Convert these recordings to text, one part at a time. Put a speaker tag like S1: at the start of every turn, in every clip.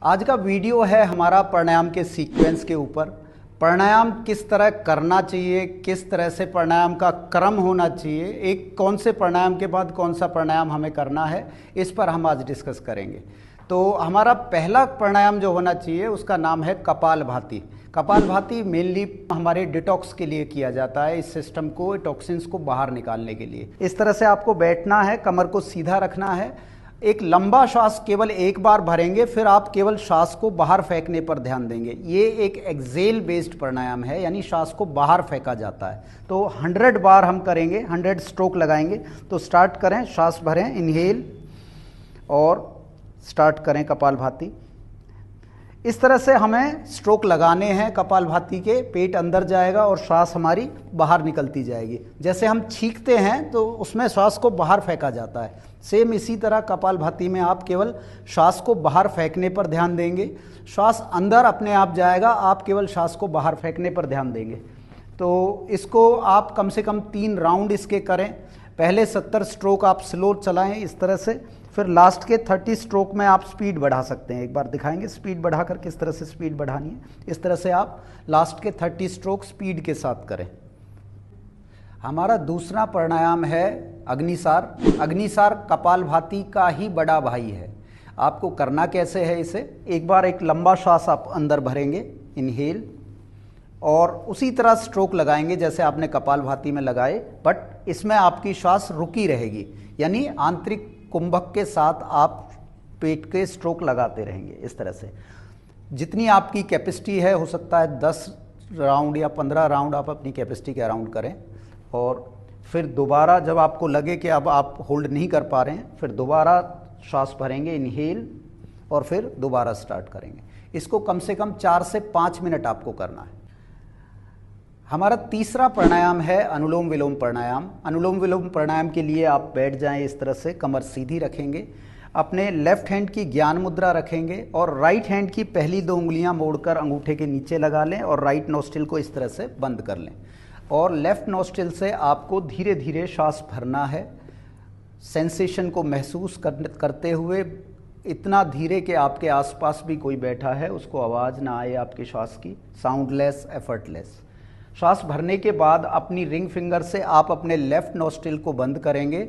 S1: आज का वीडियो है हमारा प्राणायाम के सीक्वेंस के ऊपर। प्राणायाम किस तरह करना चाहिए, किस तरह से प्राणायाम का क्रम होना चाहिए, एक कौन से प्राणायाम के बाद कौन सा प्राणायाम हमें करना है, इस पर हम आज डिस्कस करेंगे। तो हमारा पहला प्राणायाम जो होना चाहिए उसका नाम है कपालभाति। कपालभाति मेनली हमारे डिटॉक्स के लिए किया जाता है, इस सिस्टम को, टॉक्सिन्स को बाहर निकालने के लिए। इस तरह से आपको बैठना है, कमर को सीधा रखना है, एक लंबा श्वास केवल एक बार भरेंगे, फिर आप केवल श्वास को बाहर फेंकने पर ध्यान देंगे। ये एक एक्सेल बेस्ड प्राणायाम है, यानी श्वास को बाहर फेंका जाता है। तो 100 बार हम करेंगे, 100 स्ट्रोक लगाएंगे। तो स्टार्ट करें, श्वास भरें, इनहेल और स्टार्ट करें कपालभाति। इस तरह से हमें स्ट्रोक लगाने हैं कपालभाति के, पेट अंदर जाएगा और श्वास हमारी बाहर निकलती जाएगी। जैसे हम छींकते हैं तो उसमें श्वास को बाहर फेंका जाता है, सेम इसी तरह कपालभाति में आप केवल श्वास को बाहर फेंकने पर ध्यान देंगे। श्वास अंदर अपने आप जाएगा, आप केवल श्वास को बाहर फेंकने पर ध्यान देंगे। तो इसको आप कम से कम 3 राउंड इसके करें। पहले 70 स्ट्रोक आप स्लो चलाएं इस तरह से, फिर लास्ट के 30 स्ट्रोक में आप स्पीड बढ़ा सकते हैं। एक बार दिखाएंगे स्पीड बढ़ाकर किस तरह से स्पीड बढ़ानी है। इस तरह से आप लास्ट के 30 स्ट्रोक स्पीड के साथ करें। हमारा दूसरा प्राणायाम है अग्निसार। अग्निसार कपालभाति का ही बड़ा भाई है। आपको करना कैसे है इसे, एक बार एक लंबा श्वास आप अंदर भरेंगे, इनहेल, और उसी तरह स्ट्रोक लगाएंगे जैसे आपने कपालभाति में लगाए, बट इसमें आपकी श्वास रुकी रहेगी, यानी आंतरिक कुंभक के साथ आप पेट के स्ट्रोक लगाते रहेंगे। इस तरह से जितनी आपकी कैपेसिटी है, हो सकता है 10 राउंड या 15 राउंड आप अपनी कैपेसिटी के अराउंड करें। और फिर दोबारा जब आपको लगे कि अब आप होल्ड नहीं कर पा रहे हैं, फिर दोबारा श्वास भरेंगे, इनहेल, और फिर दोबारा स्टार्ट करेंगे। इसको कम से कम 4 से 5 मिनट आपको करना है। हमारा तीसरा प्राणायाम है अनुलोम विलोम प्राणायाम। अनुलोम विलोम प्राणायाम के लिए आप बैठ जाएं इस तरह से, कमर सीधी रखेंगे, अपने लेफ्ट हैंड की ज्ञान मुद्रा रखेंगे और राइट हैंड की पहली 2 उंगलियां मोड़कर अंगूठे के नीचे लगा लें और राइट नोस्ट्रिल को इस तरह से बंद कर लें। और लेफ्ट नोस्ट्रिल से आपको धीरे धीरे श्वास भरना है, सेंसेशन को महसूस करते हुए, इतना धीरे कि आपके आसपास भी कोई बैठा है उसको आवाज़ ना आए आपके श्वास की, साउंडलेस, एफर्टलेस। श्वास भरने के बाद अपनी रिंग फिंगर से आप अपने लेफ्ट नोस्ट्रिल को बंद करेंगे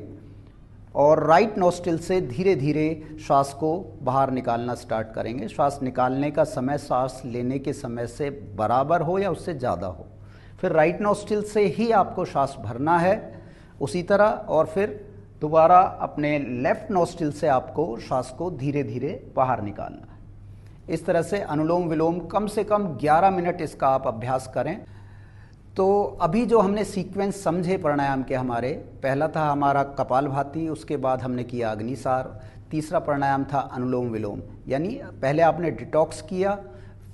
S1: और राइट नोस्ट्रिल से धीरे धीरे श्वास को बाहर निकालना स्टार्ट करेंगे। श्वास निकालने का समय श्वास लेने के समय से बराबर हो या उससे ज़्यादा हो। फिर राइट नोस्ट्रिल से ही आपको श्वास भरना है उसी तरह, और फिर दोबारा अपने लेफ्ट नोस्ट्रिल से आपको श्वास को धीरे धीरे बाहर निकालना है। इस तरह से अनुलोम विलोम कम से कम 11 मिनट इसका आप अभ्यास करें। तो अभी जो हमने सीक्वेंस समझे प्राणायाम के, हमारे पहला था हमारा कपालभाति, उसके बाद हमने किया अग्निसार, तीसरा प्राणायाम था अनुलोम विलोम। यानी पहले आपने डिटॉक्स किया,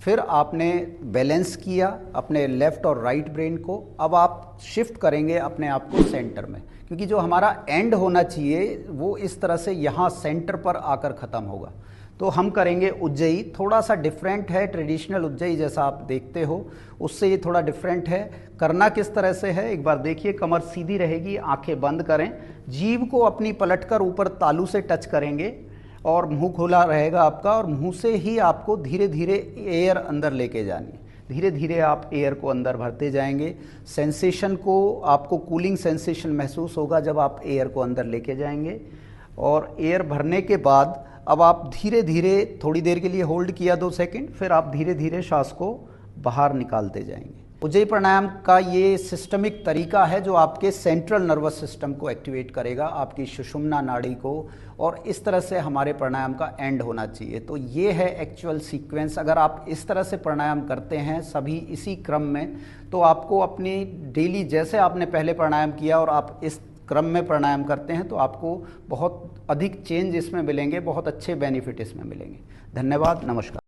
S1: फिर आपने बैलेंस किया अपने लेफ्ट और राइट ब्रेन को। अब आप शिफ्ट करेंगे अपने आप को सेंटर में, क्योंकि जो हमारा एंड होना चाहिए वो इस तरह से यहाँ सेंटर पर आकर ख़त्म होगा। तो हम करेंगे उज्जयी, थोड़ा सा डिफरेंट है, ट्रेडिशनल उज्जयी जैसा आप देखते हो उससे ये थोड़ा डिफरेंट है। करना किस तरह से है, एक बार देखिए, कमर सीधी रहेगी, आंखें बंद करें, जीभ को अपनी पलटकर ऊपर तालू से टच करेंगे और मुंह खुला रहेगा आपका, और मुंह से ही आपको धीरे धीरे एयर अंदर लेके जानी है। धीरे धीरे आप एयर को अंदर भरते जाएंगे। सेंसेशन को, आपको कूलिंग सेंसेशन महसूस होगा जब आप एयर को अंदर लेके जाएंगे। और एयर भरने के बाद अब आप धीरे धीरे, थोड़ी देर के लिए होल्ड किया 2 सेकंड, फिर आप धीरे धीरे श्वास को बाहर निकालते जाएंगे। उज्जयी प्राणायाम का ये सिस्टमिक तरीका है जो आपके सेंट्रल नर्वस सिस्टम को एक्टिवेट करेगा, आपकी सुषुम्ना नाड़ी को, और इस तरह से हमारे प्राणायाम का एंड होना चाहिए। तो ये है एक्चुअल सीक्वेंस। अगर आप इस तरह से प्राणायाम करते हैं सभी इसी क्रम में, तो आपको अपनी डेली, जैसे आपने पहले प्राणायाम किया और आप इस क्रम में प्राणायाम करते हैं, तो आपको बहुत अधिक चेंज इसमें मिलेंगे, बहुत अच्छे बेनिफिट इसमें मिलेंगे। धन्यवाद, नमस्कार।